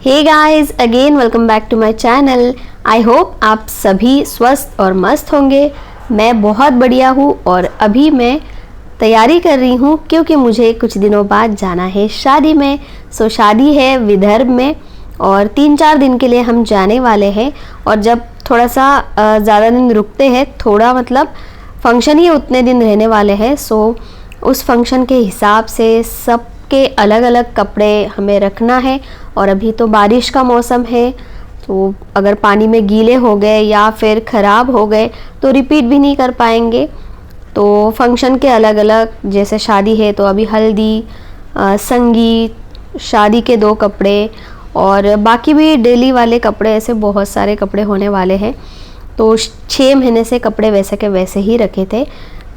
Hey guys, again welcome back to my channel. I hope आप सभी स्वस्थ और मस्त होंगे। मैं बहुत बढ़िया हूँ और अभी मैं तैयारी कर रही हूँ क्योंकि मुझे कुछ दिनों बाद जाना है शादी में। शादी है विदर्भ में और 3-4 दिन के लिए हम जाने वाले हैं। और जब थोड़ा सा ज़्यादा दिन रुकते हैं, थोड़ा मतलब फंक्शन ही उतने दिन रहने वाले हैं, उस फंक्शन के हिसाब से सबके अलग अलग कपड़े हमें रखना है। और अभी तो बारिश का मौसम है, तो अगर पानी में गीले हो गए या फिर ख़राब हो गए तो रिपीट भी नहीं कर पाएंगे। तो फंक्शन के अलग अलग, जैसे शादी है तो अभी हल्दी, संगीत, शादी के 2 कपड़े और बाकी भी डेली वाले कपड़े, ऐसे बहुत सारे कपड़े होने वाले हैं। तो 6 महीने से कपड़े वैसे के वैसे ही रखे थे।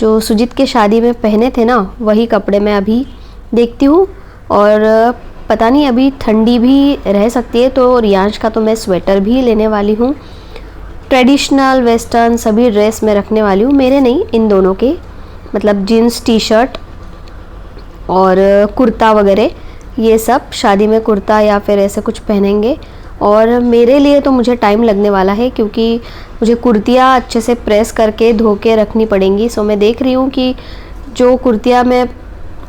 जो सुजीत के शादी में पहने थे ना, वही कपड़े मैं अभी देखती हूँ। और पता नहीं, अभी ठंडी भी रह सकती है, तो रियांश का तो मैं स्वेटर भी लेने वाली हूँ। ट्रेडिशनल वेस्टर्न सभी ड्रेस मैं रखने वाली हूँ, मेरे नहीं, इन दोनों के, मतलब जीन्स टी शर्ट और कुर्ता वगैरह, ये सब शादी में कुर्ता या फिर ऐसे कुछ पहनेंगे। और मेरे लिए तो मुझे टाइम लगने वाला है क्योंकि मुझे कुर्तियाँ अच्छे से प्रेस करके धो के रखनी पड़ेंगी। मैं देख रही हूँ कि जो कुर्तियाँ मैं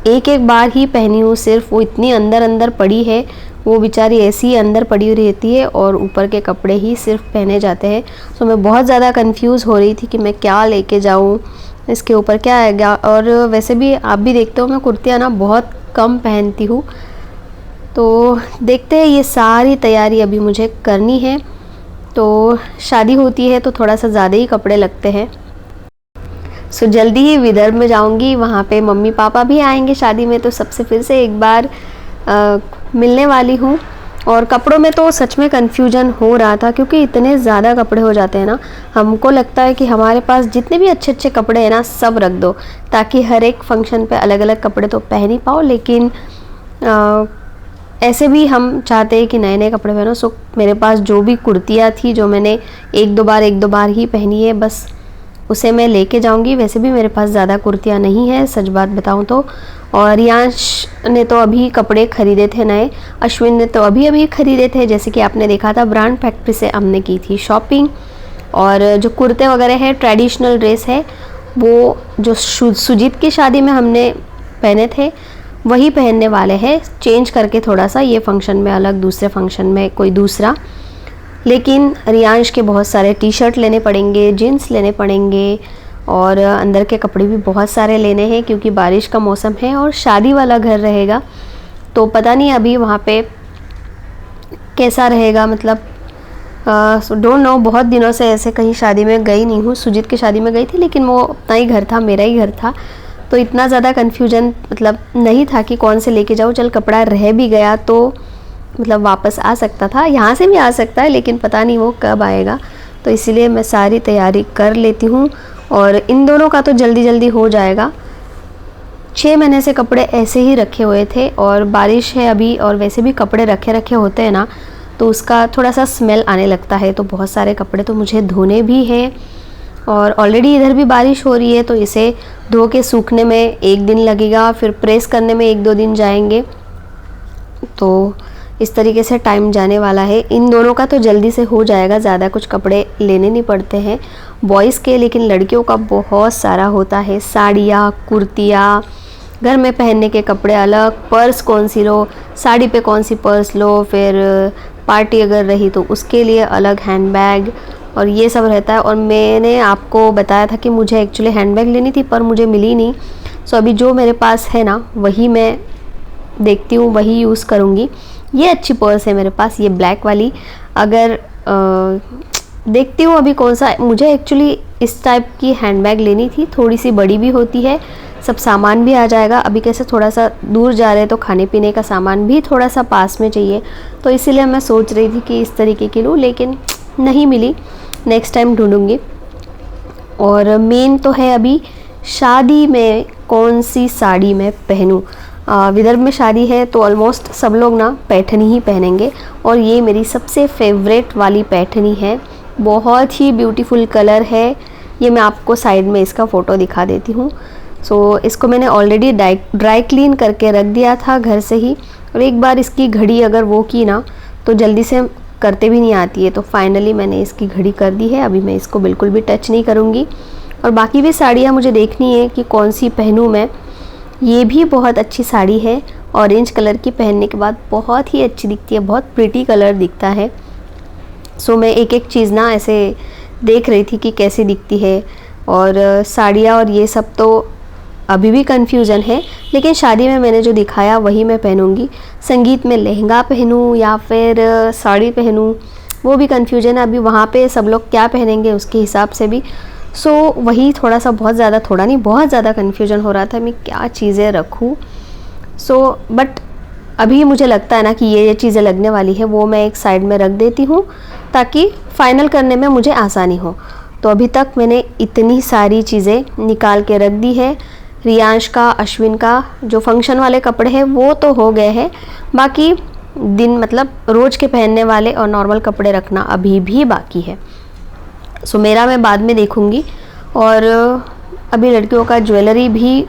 एक बार ही पहनी हूँ, सिर्फ वो इतनी अंदर अंदर पड़ी है, वो बेचारी ऐसी ही अंदर पड़ी रहती है और ऊपर के कपड़े ही सिर्फ पहने जाते हैं। मैं बहुत ज़्यादा कंफ्यूज हो रही थी कि मैं क्या लेके जाऊँ, इसके ऊपर क्या आएगा। और वैसे भी आप भी देखते हो, मैं कुर्तियाँ ना बहुत कम पहनती हूँ। तो देखते हैं, ये सारी तैयारी अभी मुझे करनी है। तो शादी होती है तो थोड़ा सा ज़्यादा ही कपड़े लगते हैं। जल्दी ही विदर्भ में जाऊंगी, वहाँ पे मम्मी पापा भी आएंगे शादी में, तो सबसे फिर से एक बार मिलने वाली हूँ। और कपड़ों में तो सच में कन्फ्यूजन हो रहा था क्योंकि इतने ज़्यादा कपड़े हो जाते हैं ना। हमको लगता है कि हमारे पास जितने भी अच्छे अच्छे कपड़े हैं ना, सब रख दो ताकि हर एक फंक्शन पे अलग अलग कपड़े तो पहन ही पाओ। लेकिन ऐसे भी हम चाहते हैं कि नए नए कपड़े पहनो। मेरे पास जो भी कुर्तियाँ थी, जो मैंने एक दो बार ही पहनी है, बस उसे मैं लेके जाऊंगी। वैसे भी मेरे पास ज़्यादा कुर्तियाँ नहीं है, सच बात बताऊं तो। और रियांश ने तो अभी कपड़े खरीदे थे नए, अश्विन ने तो अभी खरीदे थे, जैसे कि आपने देखा था, ब्रांड फैक्ट्री से हमने की थी शॉपिंग। और जो कुर्ते वगैरह है, ट्रेडिशनल ड्रेस है, वो जो सुजीत की शादी में हमने पहने थे वही पहनने वाले हैं, चेंज करके थोड़ा सा, ये फंक्शन में अलग, दूसरे फंक्शन में कोई दूसरा। लेकिन रियांश के बहुत सारे टी शर्ट लेने पड़ेंगे, जीन्स लेने पड़ेंगे और अंदर के कपड़े भी बहुत सारे लेने हैं क्योंकि बारिश का मौसम है और शादी वाला घर रहेगा। तो पता नहीं अभी वहाँ पे कैसा रहेगा, मतलब डोंट नो। बहुत दिनों से ऐसे कहीं शादी में गई नहीं हूँ। सुजीत की शादी में गई थी, लेकिन वो अपना ही घर था, मेरा ही घर था, तो इतना ज़्यादा कन्फ्यूजन मतलब नहीं था कि कौन से लेके जाऊँ। चल, कपड़ा रह भी गया तो मतलब वापस आ सकता था, यहाँ से भी आ सकता है, लेकिन पता नहीं वो कब आएगा। तो इसीलिए मैं सारी तैयारी कर लेती हूँ और इन दोनों का तो जल्दी जल्दी हो जाएगा। 6 महीने से कपड़े ऐसे ही रखे हुए थे और बारिश है अभी, और वैसे भी कपड़े रखे होते हैं ना, तो उसका थोड़ा सा स्मेल आने लगता है। तो बहुत सारे कपड़े तो मुझे धोने भी हैं और ऑलरेडी इधर भी बारिश हो रही है, तो इसे धो के सूखने में 1 दिन लगेगा, फिर प्रेस करने में 1-2 दिन जाएंगे। तो इस तरीके से टाइम जाने वाला है। इन दोनों का तो जल्दी से हो जाएगा, ज़्यादा कुछ कपड़े लेने नहीं पड़ते हैं बॉयज़ के, लेकिन लड़कियों का बहुत सारा होता है। साड़ियाँ, कुर्तियाँ, घर में पहनने के कपड़े अलग, पर्स कौन सी लो, साड़ी पे कौन सी पर्स लो, फिर पार्टी अगर रही तो उसके लिए अलग हैंडबैग, और ये सब रहता है। और मैंने आपको बताया था कि मुझे एक्चुअली हैंडबैग लेनी थी पर मुझे मिली नहीं। अभी जो मेरे पास है ना, वही मैं देखती हूँ, वही यूज़ करूँगी। ये अच्छी पर्स है मेरे पास, ये ब्लैक वाली। अगर देखती हूँ अभी कौन सा, मुझे एक्चुअली इस टाइप की हैंडबैग लेनी थी, थोड़ी सी बड़ी भी होती है, सब सामान भी आ जाएगा। अभी कैसे थोड़ा सा दूर जा रहे हैं तो खाने पीने का सामान भी थोड़ा सा पास में चाहिए, तो इसीलिए मैं सोच रही थी कि इस तरीके की लूँ, लेकिन नहीं मिली, नेक्स्ट टाइम ढूँढूँगी। और मेन तो है अभी शादी में कौन सी साड़ी मैं पहनूँ। विदर्भ में शादी है तो ऑलमोस्ट सब लोग ना पैठनी ही पहनेंगे, और ये मेरी सबसे फेवरेट वाली पैठनी है। बहुत ही ब्यूटीफुल कलर है ये, मैं आपको साइड में इसका फ़ोटो दिखा देती हूँ। इसको मैंने ऑलरेडी ड्राई क्लीन करके रख दिया था घर से ही, और एक बार इसकी घड़ी अगर वो की ना तो जल्दी से करते भी नहीं आती है। तो फाइनली मैंने इसकी घड़ी कर दी है, अभी मैं इसको बिल्कुल भी टच नहीं करूँगी। और बाकी भी साड़ियाँ मुझे देखनी है कि कौन सी पहनूँ मैं। ये भी बहुत अच्छी साड़ी है, ऑरेंज कलर की, पहनने के बाद बहुत ही अच्छी दिखती है, बहुत प्रिटी कलर दिखता है। सो मैं एक एक चीज़ ना ऐसे देख रही थी कि कैसी दिखती है। और साड़ियाँ और ये सब तो अभी भी कन्फ्यूज़न है, लेकिन शादी में मैंने जो दिखाया वही मैं पहनूंगी। संगीत में लहंगा पहनूं या फिर साड़ी पहनूं, वो भी कन्फ्यूजन है। अभी वहाँ पे सब लोग क्या पहनेंगे उसके हिसाब से भी। सो वही थोड़ा सा बहुत ज़्यादा कन्फ्यूजन हो रहा था मैं क्या चीज़ें रखूँ। बट अभी मुझे लगता है ना कि ये चीज़ें लगने वाली है, वो मैं एक साइड में रख देती हूँ ताकि फ़ाइनल करने में मुझे आसानी हो। तो अभी तक मैंने इतनी सारी चीज़ें निकाल के रख दी है। रियांश का, अश्विन का जो फंक्शन वाले कपड़े हैं वो तो हो गए हैं, बाकी दिन मतलब रोज़ के पहनने वाले और नॉर्मल कपड़े रखना अभी भी बाकी है। सो मेरा मैं बाद में देखूँगी। और अभी लड़कियों का ज्वेलरी भी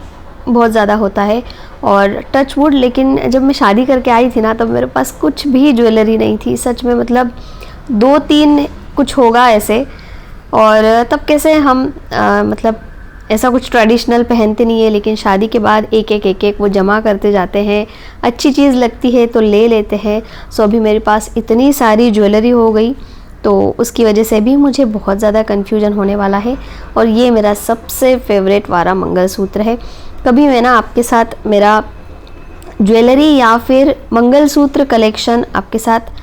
बहुत ज़्यादा होता है और टच वुड, लेकिन जब मैं शादी करके आई थी ना तब मेरे पास कुछ भी ज्वेलरी नहीं थी सच में, मतलब 2-3 कुछ होगा ऐसे। और तब कैसे हम मतलब ऐसा कुछ ट्रेडिशनल पहनते नहीं है, लेकिन शादी के बाद एक एक वो जमा करते जाते हैं, अच्छी चीज़ लगती है तो ले लेते हैं। सो अभी मेरे पास इतनी सारी ज्वेलरी हो गई तो उसकी वजह से भी मुझे बहुत ज़्यादा कन्फ्यूजन होने वाला है। और ये मेरा सबसे फेवरेट वाला मंगलसूत्र है। कभी मैं ना आपके साथ मेरा ज्वेलरी या फिर मंगलसूत्र कलेक्शन आपके साथ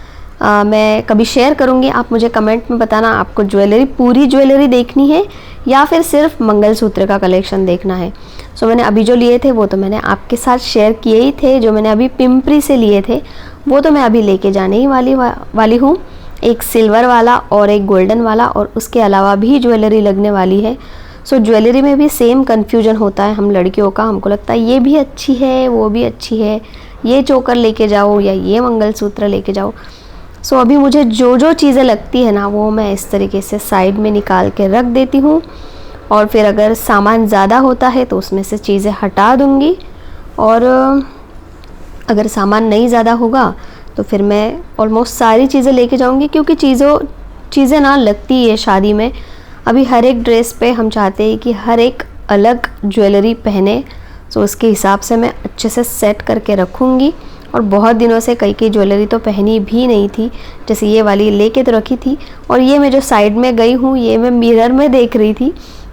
मैं कभी शेयर करूँगी। आप मुझे कमेंट में बताना आपको पूरी ज्वेलरी देखनी है या फिर सिर्फ मंगलसूत्र का कलेक्शन देखना है। सो मैंने अभी जो लिए थे वो तो मैंने आपके साथ शेयर किए ही थे। जो मैंने अभी पिंपरी से लिए थे वो तो मैं अभी लेके जाने ही वाली हूँ, एक सिल्वर वाला और एक गोल्डन वाला, और उसके अलावा भी ज्वेलरी लगने वाली है। सो ज्वेलरी में भी सेम कन्फ्यूजन होता है हम लड़कियों का, हमको लगता है ये भी अच्छी है वो भी अच्छी है, ये चोकर लेके जाओ या ये मंगलसूत्र लेके जाओ। सो अभी मुझे जो जो चीज़ें लगती है ना वो मैं इस तरीके से साइड में निकाल के रख देती हूँ। और फिर अगर सामान ज़्यादा होता है तो उसमें से चीज़ें हटा दूँगी, और अगर सामान नहीं ज़्यादा होगा तो फिर मैं ऑलमोस्ट सारी चीज़ें लेके जाऊँगी, क्योंकि चीज़ें ना लगती है शादी में। अभी हर एक ड्रेस पे हम चाहते हैं कि हर एक अलग ज्वेलरी पहने, सो उसके हिसाब से मैं अच्छे से सेट करके रखूँगी। और बहुत दिनों से कई ज्वेलरी तो पहनी भी नहीं थी, जैसे ये वाली लेके तो रखी थी, और ये मैं जो साइड में गई हूँ ये मैं मिरर में देख रही थी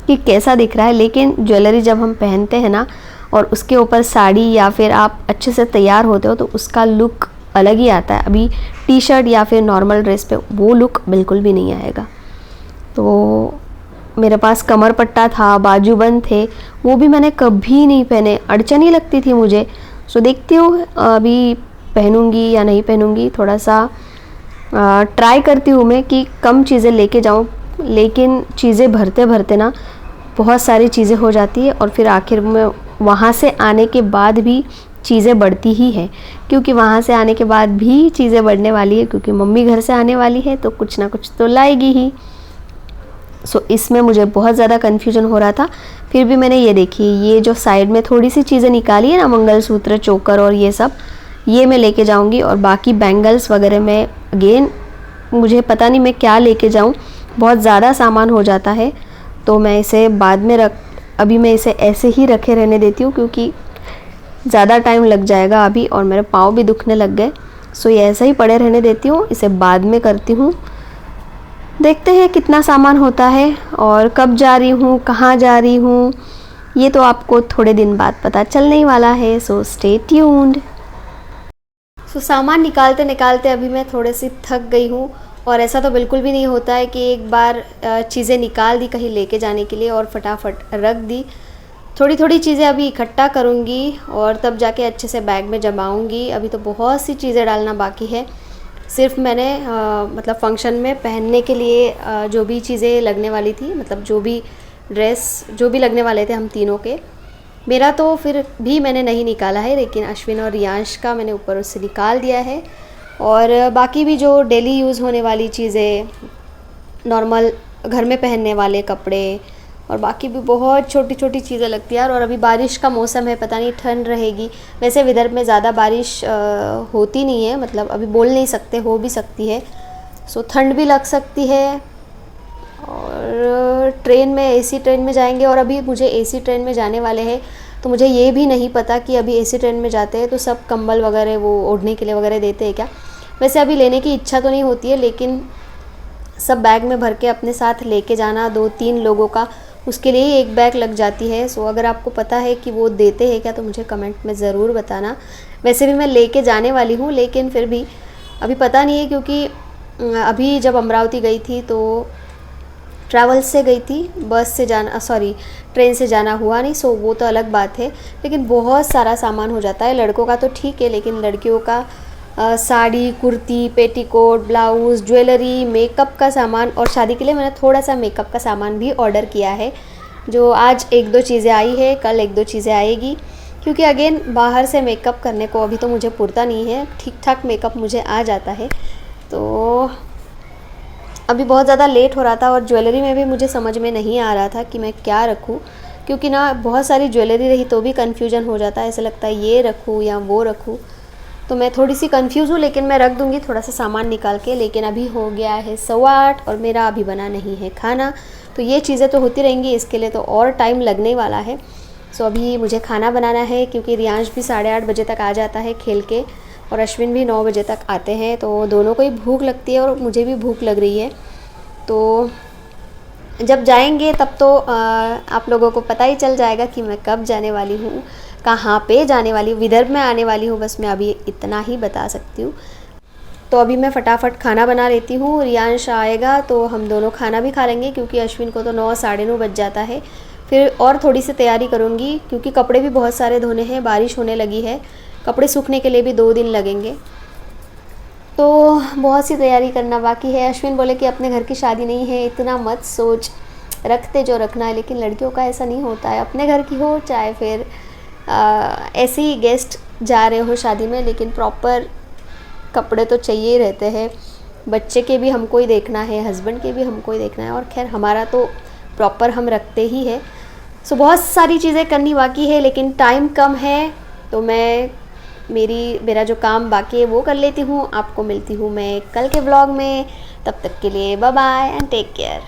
कि कैसा दिख रहा है। लेकिन ज्वेलरी जब हम पहनते हैं ना और उसके ऊपर साड़ी या फिर आप अच्छे से तैयार होते हो तो उसका लुक अलग ही आता है। अभी टी शर्ट या फिर नॉर्मल ड्रेस पे वो लुक बिल्कुल भी नहीं आएगा। तो मेरे पास कमर पट्टा था, बाजूबंद थे, वो भी मैंने कभी नहीं पहने, अड़चन ही लगती थी मुझे। सो देखती हूँ अभी पहनूंगी या नहीं पहनूंगी, थोड़ा सा ट्राई करती हूँ मैं कि कम चीज़ें लेके जाऊँ, लेकिन चीज़ें भरते भरते ना बहुत सारी चीज़ें हो जाती है और फिर आखिर में वहाँ से आने के बाद भी चीज़ें बढ़ती ही है, क्योंकि वहाँ से आने के बाद भी चीज़ें बढ़ने वाली है, क्योंकि मम्मी घर से आने वाली है तो कुछ ना कुछ तो लाएगी ही। सो इसमें मुझे बहुत ज़्यादा कन्फ्यूजन हो रहा था। फिर भी मैंने ये देखी, ये जो साइड में थोड़ी सी चीज़ें निकाली है ना, मंगलसूत्र, चोकर और ये सब, ये मैं लेके जाऊंगी। और बाकी बैंगल्स वगैरह में अगेन मुझे पता नहीं मैं क्या लेके जाऊं, बहुत ज़्यादा सामान हो जाता है तो मैं इसे बाद में अभी मैं इसे ऐसे ही रखे रहने देती हूँ, क्योंकि ज़्यादा टाइम लग जाएगा अभी और मेरे पाँव भी दुखने लग गए। सो ये ऐसे ही पड़े रहने देती हूँ, इसे बाद में करती हूँ। देखते हैं कितना सामान होता है और कब जा रही हूँ, कहाँ जा रही हूँ, ये तो आपको थोड़े दिन बाद पता चलने ही वाला है। So stay tuned. सो सामान निकालते निकालते अभी मैं थोड़ी सी थक गई हूँ, और ऐसा तो बिल्कुल भी नहीं होता है कि एक बार चीज़ें निकाल दी कहीं लेके जाने के लिए और फटाफट रख दी। थोड़ी थोड़ी चीज़ें अभी इकट्ठा करूँगी और तब जाके अच्छे से बैग में जमाऊँगी। अभी तो बहुत सी चीज़ें डालना बाकी है। सिर्फ मैंने मतलब फंक्शन में पहनने के लिए जो भी चीज़ें लगने वाली थी, मतलब जो भी ड्रेस जो भी लगने वाले थे हम तीनों के, मेरा तो फिर भी मैंने नहीं निकाला है, लेकिन अश्विन और रियांश का मैंने ऊपर उससे निकाल दिया है। और बाकी भी जो डेली यूज़ होने वाली चीज़ें, नॉर्मल घर में पहनने वाले कपड़े और बाकी भी बहुत छोटी छोटी चीज़ें लगती है यार। और अभी बारिश का मौसम है, पता नहीं ठंड रहेगी। वैसे विदर्भ में ज़्यादा बारिश होती नहीं है, मतलब अभी बोल नहीं सकते, हो भी सकती है। सो ठंड भी लग सकती है। और ट्रेन में, एसी ट्रेन में जाएंगे, और अभी मुझे एसी ट्रेन में जाने वाले हैं, तो मुझे ये भी नहीं पता कि अभी एसी ट्रेन में जाते हैं तो सब कंबल वगैरह वो ओढ़ने के लिए वगैरह देते हैं क्या। वैसे अभी लेने की इच्छा तो नहीं होती है, लेकिन सब बैग में भर के अपने साथ लेके जाना 2-3 लोगों का, उसके लिए ही एक बैग लग जाती है। सो अगर आपको पता है कि वो देते हैं क्या तो मुझे कमेंट में ज़रूर बताना। वैसे भी मैं लेके जाने वाली हूँ, लेकिन फिर भी अभी पता नहीं है, क्योंकि अभी जब अमरावती गई थी तो ट्रैवल्स से गई थी, बस से जाना, सॉरी ट्रेन से जाना हुआ नहीं। सो वो तो अलग बात है, लेकिन बहुत सारा सामान हो जाता है। लड़कों का तो ठीक है, लेकिन लड़कियों का sari, kurti, petticoat, blouse, jewellery, makeup का सामान, और शादी के लिए मैंने थोड़ा सा मेकअप का सामान भी ऑर्डर किया है, जो आज 1-2 चीज़ें आई है, कल 1-2 चीज़ें आएगी। क्योंकि अगेन बाहर से मेकअप करने को अभी तो मुझे पुरता नहीं है, ठीक ठाक मेकअप मुझे आ जाता है। तो अभी बहुत ज़्यादा लेट हो रहा था, और ज्वेलरी में भी मुझे समझ में नहीं आ रहा था कि मैं क्या रखूँ, क्योंकि ना बहुत सारी ज्वेलरी रही तो भी कन्फ्यूजन हो जाता है, ऐसा लगता है ये रखूँ या वो रखूँ। तो मैं थोड़ी सी कंफ्यूज हूँ, लेकिन मैं रख दूँगी थोड़ा सा सामान निकाल के। लेकिन अभी हो गया है 8:15 और मेरा अभी बना नहीं है खाना, तो ये चीज़ें तो होती रहेंगी, इसके लिए तो और टाइम लगने वाला है। सो अभी मुझे खाना बनाना है, क्योंकि रियांश भी 8:30 बजे तक आ जाता है खेल के, और अश्विन भी 9 बजे तक आते हैं, तो दोनों को ही भूख लगती है और मुझे भी भूख लग रही है। तो जब जाएंगे तब तो आप लोगों को पता ही चल जाएगा कि मैं कब जाने वाली हूँ, कहाँ पे जाने वाली हूँ। विदर्भ में आने वाली हूँ, बस मैं अभी इतना ही बता सकती हूँ। तो अभी मैं फटाफट खाना बना लेती हूँ, रियांश आएगा तो हम दोनों खाना भी खा लेंगे, क्योंकि अश्विन को तो 9 साढ़े 9 बज जाता है। फिर और थोड़ी सी तैयारी करूँगी, क्योंकि कपड़े भी बहुत सारे धोने हैं, बारिश होने लगी है, कपड़े सूखने के लिए भी 2 दिन लगेंगे, तो बहुत सी तैयारी करना बाकी है। अश्विन बोले कि अपने घर की शादी नहीं है, इतना मत सोच, रखते जो रखना है। लेकिन लड़कियों का ऐसा नहीं होता है, अपने घर की हो चाहे फिर ऐसे ही गेस्ट जा रहे हो शादी में, लेकिन प्रॉपर कपड़े तो चाहिए ही रहते हैं। बच्चे के भी हमको ही देखना है, हस्बैंड के भी हमको ही देखना है, और खैर हमारा तो प्रॉपर हम रखते ही है। सो बहुत सारी चीज़ें करनी बाकी है, लेकिन टाइम कम है, तो मैं मेरा जो काम बाकी है वो कर लेती हूँ। आपको मिलती हूँ मैं कल के व्लॉग में, तब तक के लिए bye bye and take care.